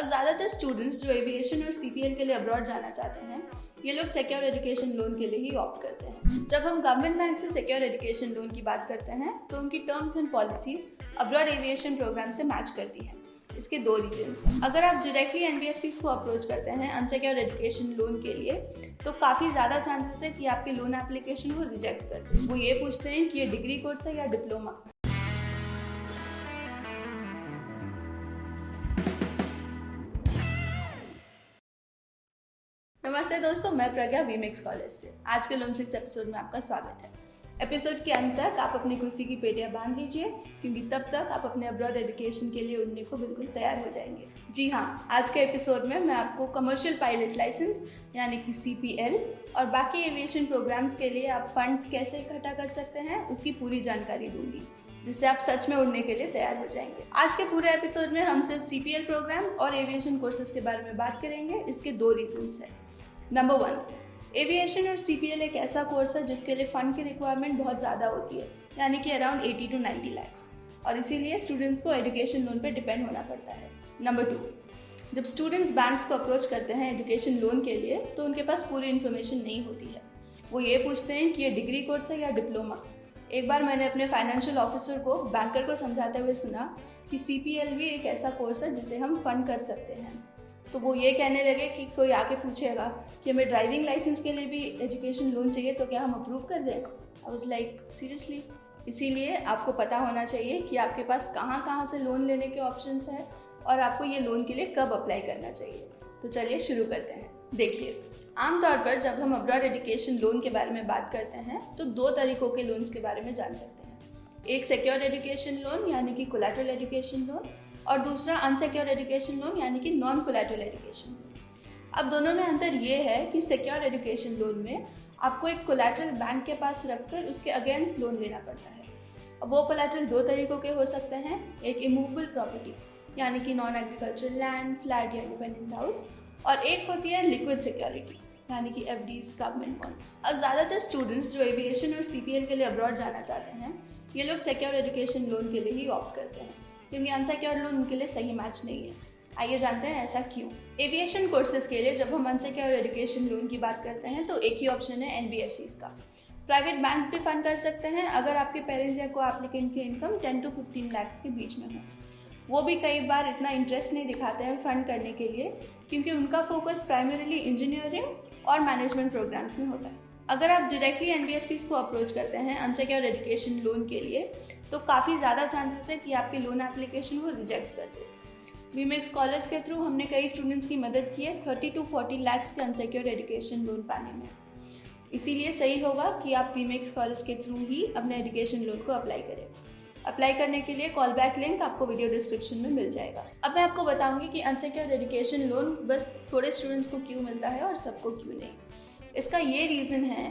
अब ज़्यादातर स्टूडेंट्स जो एविएशन और सीपीएल के लिए अब्रॉड जाना चाहते हैं, ये लोग सिक्योर एजुकेशन लोन के लिए ही ऑप्ट करते हैं। जब हम गवर्नमेंट बैंक से सिक्योर एजुकेशन लोन की बात करते हैं तो उनकी terms and policies abroad aviation programme से मैच करती हैं। इसके दो रीजंस हैं। अगर आप डायरेक्टली एनबीएफसीज को अप्रोच करते हैं अनसिक्योर एजुकेशन लोन के लिए तो काफ़ी ज़्यादा चांसेस है कि आपके लोन एप्लीकेशन को रिजेक्ट कर दें। वो ये पूछते हैं कि ये डिग्री कोर्स है या डिप्लोमा। नमस्ते दोस्तों, मैं प्रज्ञा वीमेक्स कॉलेज से। आज के लोन फ्लिक्स एपिसोड में आपका स्वागत है। एपिसोड के अंत तक आप अपनी कुर्सी की पेटियां बांध लीजिए क्योंकि तब तक आप अपने अब्रॉड एजुकेशन के लिए उड़ने को बिल्कुल तैयार हो जाएंगे। जी हाँ, आज के एपिसोड में मैं आपको कमर्शियल पायलट लाइसेंस यानी कि सीपीएल और बाकी एविएशन प्रोग्राम्स के लिए आप फंड्स कैसे इकट्ठा कर सकते हैं उसकी पूरी जानकारी दूंगी, जिससे आप सच में उड़ने के लिए तैयार हो जाएंगे। आज के पूरे एपिसोड में हम सिर्फ सीपीएल प्रोग्राम्स और एविएशन कोर्सेज के बारे में बात करेंगे। इसके दो रीजंस हैं। नंबर 1, एविएशन और सीपीएल एक ऐसा कोर्स है जिसके लिए फंड की रिक्वायरमेंट बहुत ज़्यादा होती है, यानी कि अराउंड 80 to 90 lakhs, और इसीलिए स्टूडेंट्स को एजुकेशन लोन पे डिपेंड होना पड़ता है। नंबर 2, जब स्टूडेंट्स बैंक्स को अप्रोच करते हैं एजुकेशन लोन के लिए तो उनके पास पूरी इन्फॉर्मेशन नहीं होती है। वो ये पूछते हैं कि ये डिग्री कोर्स है या डिप्लोमा। एक बार मैंने अपने फाइनेंशियल ऑफिसर को बैंकर को समझाते हुए सुना कि सीपीएल भी एक ऐसा कोर्स है जिसे हम फंड कर सकते हैं। तो वो ये कहने लगे कि कोई आके पूछेगा कि हमें ड्राइविंग लाइसेंस के लिए भी एजुकेशन लोन चाहिए तो क्या हम अप्रूव कर दें। I was like seriously. इसीलिए आपको पता होना चाहिए कि आपके पास कहाँ से लोन लेने के ऑप्शंस हैं और आपको ये लोन के लिए कब अप्लाई करना चाहिए। तो चलिए शुरू करते हैं। देखिए, आमतौर पर जब हम अब्रॉड एजुकेशन लोन के बारे में बात करते हैं तो दो तरीकों के लोन्स के बारे में जान सकते हैं। एक सिक्योर एजुकेशन लोन यानी कि कोलैटरल एजुकेशन लोन और दूसरा अनसिक्योर एजुकेशन लोन यानी कि नॉन कोलैटरल एजुकेशन लोन। अब दोनों में अंतर ये है कि सिक्योर एजुकेशन लोन में आपको एक कोलैटरल बैंक के पास रखकर उसके अगेंस्ट लोन लेना पड़ता है। अब वो कोलैटरल दो तरीकों के हो सकते हैं। एक इमूवेबल प्रॉपर्टी यानी कि नॉन एग्रीकल्चरल लैंड, फ्लैट या डिपेंडेंट हाउस, और एक होती है लिक्विड सिक्योरिटी यानी कि एफडीज, गवर्नमेंट बॉन्ड्स। अब ज़्यादातर स्टूडेंट्स जो एविएशन और सीपीएल के लिए अब्रॉड जाना चाहते हैं ये लोग सिक्योर एजुकेशन लोन के लिए ही ऑप्ट करते हैं क्योंकि अनसिक्योर्ड लोन उनके लिए सही मैच नहीं है। आइए जानते हैं ऐसा क्यों। एविएशन कोर्सेज के लिए जब हम अनसिक्योर्ड एजुकेशन लोन की बात करते हैं तो एक ही ऑप्शन है एनबीएफसीज का। प्राइवेट बैंक्स भी फंड कर सकते हैं अगर आपके पेरेंट्स या को एप्लीकेंट की इनकम 10 to 15 lakhs के बीच में हो। वो भी कई बार इतना इंटरेस्ट नहीं दिखाते हैं फंड करने के लिए क्योंकि उनका फोकस प्राइमरीली इंजीनियरिंग और मैनेजमेंट प्रोग्राम्स में होता है। अगर आप डायरेक्टली एनबीएफसीज को अप्रोच करते हैं अनसिक्योर्ड एजुकेशन लोन के लिए तो काफ़ी ज़्यादा चांसेस है कि आपके लोन एप्लीकेशन को रिजेक्ट कर दे। वीमेक्स कॉलेज के थ्रू हमने कई स्टूडेंट्स की मदद की है 30 to 40 lakhs के अनसिक्योर्ड एजुकेशन लोन पाने में। इसीलिए सही होगा कि आप वीमेक्स कॉलेज के थ्रू ही अपने एजुकेशन लोन को अप्लाई करें। अप्लाई करने के लिए कॉल बैक लिंक आपको वीडियो डिस्क्रिप्शन में मिल जाएगा। अब मैं आपको बताऊंगी कि अनसिक्योर्ड एजुकेशन लोन बस थोड़े स्टूडेंट्स को क्यों मिलता है और सबको क्यों नहीं। इसका ये रीज़न है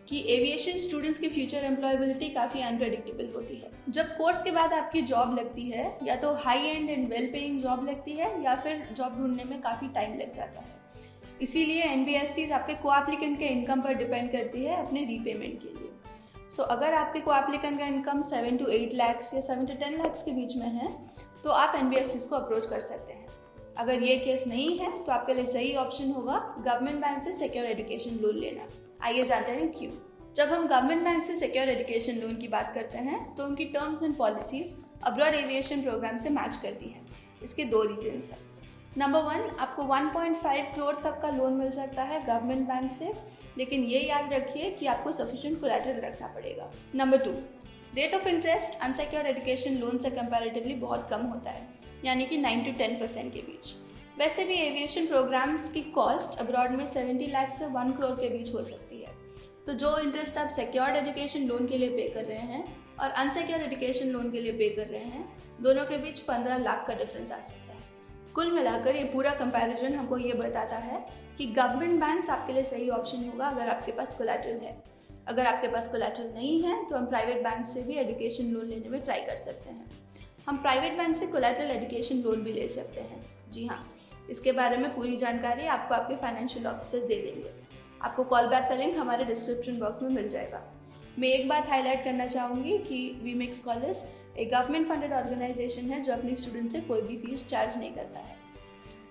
कि एविएशन स्टूडेंट्स की फ्यूचर एम्प्लॉयबिलिटी काफ़ी अनप्रेडिक्टेबल होती है। जब कोर्स के बाद आपकी जॉब लगती है या तो high and and well paying job लगती है या फिर जॉब ढूंढने में काफ़ी टाइम लग जाता है। इसीलिए एनबीएफसीज आपके को एप्लीकेंट के इनकम पर डिपेंड करती है अपने रीपेमेंट के लिए। सो अगर आपके को एप्लीकेंट का इनकम 7 to 8 lakhs या 7 to 10 lakhs के बीच में है तो आप एनबीएफसीज को अप्रोच कर सकते हैं। अगर ये केस नहीं है तो आपके लिए सही ऑप्शन होगा गवर्नमेंट बैंक से सिक्योर एजुकेशन लोन लेना। आइए जानते हैं क्यों। जब हम गवर्नमेंट बैंक से सिक्योर एजुकेशन लोन की बात करते हैं तो उनकी terms and policies abroad aviation programme से मैच करती हैं। इसके दो रीजंस हैं। नंबर 1, आपको 1.5 करोड़ तक का लोन मिल सकता है गवर्नमेंट बैंक से, लेकिन ये याद रखिए कि आपको सफिशिएंट कोलैटरल रखना पड़ेगा। Number 2, rate of interest unsecured education loan से कंपैरेटिवली बहुत कम होता है, यानी कि 9 to 10% के बीच। वैसे भी एविएशन प्रोग्राम्स की कॉस्ट अब्रॉड में 70 लाख से 1 करोड़ के बीच हो सकती है। तो जो इंटरेस्ट आप सिक्योर्ड एजुकेशन लोन के लिए पे कर रहे हैं और अनसिक्योर्ड एजुकेशन लोन के लिए पे कर रहे हैं, दोनों के बीच 15 लाख का डिफरेंस आ सकता है। कुल मिलाकर ये पूरा कंपैरिजन हमको ये बताता है कि गवर्नमेंट बैंक्स आपके लिए सही ऑप्शन होगा अगर आपके पास कोलैटरल है। अगर आपके पास कोलैटरल नहीं है तो हम प्राइवेट बैंक से भी एजुकेशन लोन लेने में ट्राई कर सकते हैं। हम प्राइवेट बैंक से कोलैटरल एजुकेशन लोन भी ले सकते हैं। जी हाँ, इसके बारे में पूरी जानकारी आपको आपके फाइनेंशियल ऑफिसर दे देंगे। आपको कॉल बैक का लिंक हमारे डिस्क्रिप्शन बॉक्स में मिल जाएगा। मैं एक बात हाईलाइट करना चाहूँगी कि वीमेक्स कॉलेज एक गवर्नमेंट फंडेड ऑर्गेनाइजेशन है जो अपनी स्टूडेंट से कोई भी फीस चार्ज नहीं करता है।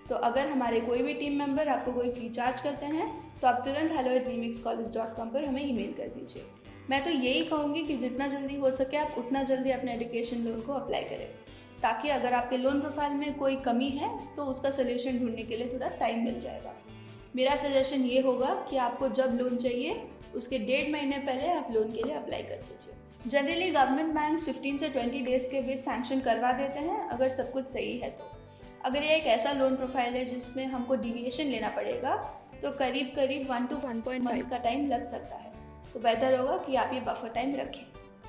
तो अगर हमारे कोई भी टीम मेंबर आपको कोई फ़ी चार्ज करते हैं तो आप तुरंत hello@vmixcollege.com पर हमें ईमेल कर दीजिए। मैं तो यही कहूँगी कि जितना जल्दी हो सके आप उतना जल्दी अपने एजुकेशन लोन को अप्लाई करें, ताकि अगर आपके लोन प्रोफाइल में कोई कमी है तो उसका सोल्यूशन ढूंढने के लिए थोड़ा टाइम मिल जाएगा। मेरा सजेशन ये होगा कि आपको जब लोन चाहिए उसके 1.5 महीने पहले आप लोन के लिए अप्लाई कर दीजिए। जनरली गवर्नमेंट बैंक 15 से 20 डेज़ के बीच सैंक्शन करवा देते हैं अगर सब कुछ सही है तो। अगर ये एक ऐसा लोन प्रोफाइल है जिसमें हमको डिविएशन लेना पड़ेगा तो करीब 1 to 1.5 मंथ्स का टाइम लग सकता है, तो बेहतर होगा कि आप ये बफर टाइम रखें।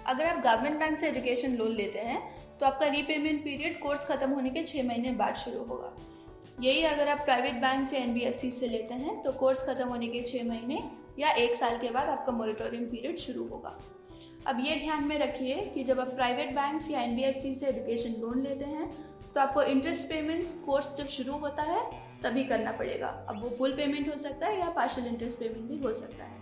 अगर आप गवर्नमेंट बैंक से एजुकेशन लोन लेते हैं तो आपका रीपेमेंट पीरियड कोर्स खत्म होने के 6 महीने बाद शुरू होगा। यही अगर आप प्राइवेट बैंक से NBFC से लेते हैं तो कोर्स खत्म होने के 6 महीने या 1 साल के बाद आपका मोरेटोरियम पीरियड शुरू होगा। अब ये ध्यान में रखिए कि जब आप प्राइवेट बैंक या NBFC से एजुकेशन लोन लेते हैं तो आपको इंटरेस्ट पेमेंट्स कोर्स जब शुरू होता है तभी करना पड़ेगा। अब वो फुल पेमेंट हो सकता है या पार्शियल इंटरेस्ट पेमेंट भी हो सकता है,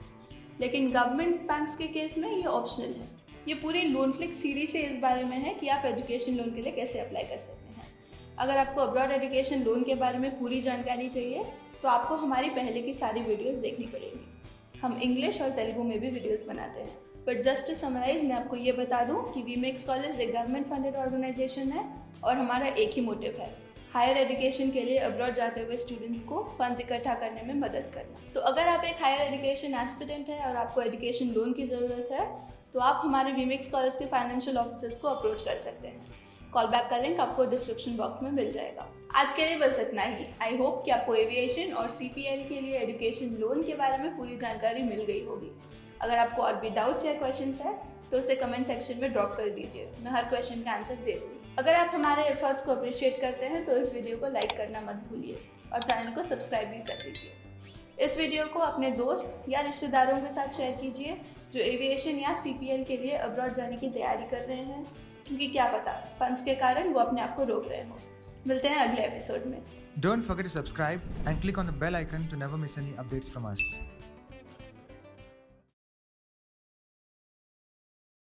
लेकिन गवर्नमेंट बैंक्स के केस में ये ऑप्शनल है। ये पूरी लोनफ्लिक्स सीरीज से इस बारे में है कि आप एजुकेशन लोन के लिए कैसे अप्लाई कर सकते हैं। अगर आपको अब्रॉड एजुकेशन लोन के बारे में पूरी जानकारी चाहिए तो आपको हमारी पहले की सारी वीडियोस देखनी पड़ेगी। हम इंग्लिश और तेलुगु में भी वीडियोस बनाते हैं, बट जस्ट टू समराइज मैं आपको ये बता दूं कि वीमेक्स कॉलेज एक गवर्नमेंट फंडेड ऑर्गेनाइजेशन है और हमारा एक ही मोटिव है, हायर एजुकेशन के लिए अब्रॉड जाते हुए स्टूडेंट्स को फंड्स इकट्ठा करने में मदद करना। तो अगर आप एक हायर एजुकेशन एस्पिरेंट है और आपको एजुकेशन लोन की ज़रूरत है तो आप हमारे वीमेक्स कॉलेज के फाइनेंशियल ऑफिसर्स को अप्रोच कर सकते हैं। कॉल बैक का लिंक आपको डिस्क्रिप्शन बॉक्स में मिल जाएगा। आज के लिए बस इतना ही। आई होप कि आपको एविएशन और CPL के लिए एजुकेशन लोन के बारे में पूरी जानकारी मिल गई होगी। अगर आपको और भी डाउट्स या क्वेश्चंस है तो उसे कमेंट सेक्शन में ड्रॉप कर दीजिए, मैं हर क्वेश्चन का आंसर दे दूँगी। अगर आप हमारे एफर्ट्स को अप्रिशिएट करते हैं तो इस वीडियो को लाइक करना मत भूलिए और चैनल को सब्सक्राइब भी कर दीजिए। इस वीडियो को अपने दोस्त या रिश्तेदारों के साथ शेयर कीजिए जो एविएशन या CPL के लिए अब्रॉड जाने की तैयारी कर रहे हैं, क्योंकि क्या पता फंड्स के कारण वो अपने आप को रोक रहे हों। मिलते हैं अगले एपिसोड में। Don't forget to subscribe and click on the bell icon to never miss any updates from us.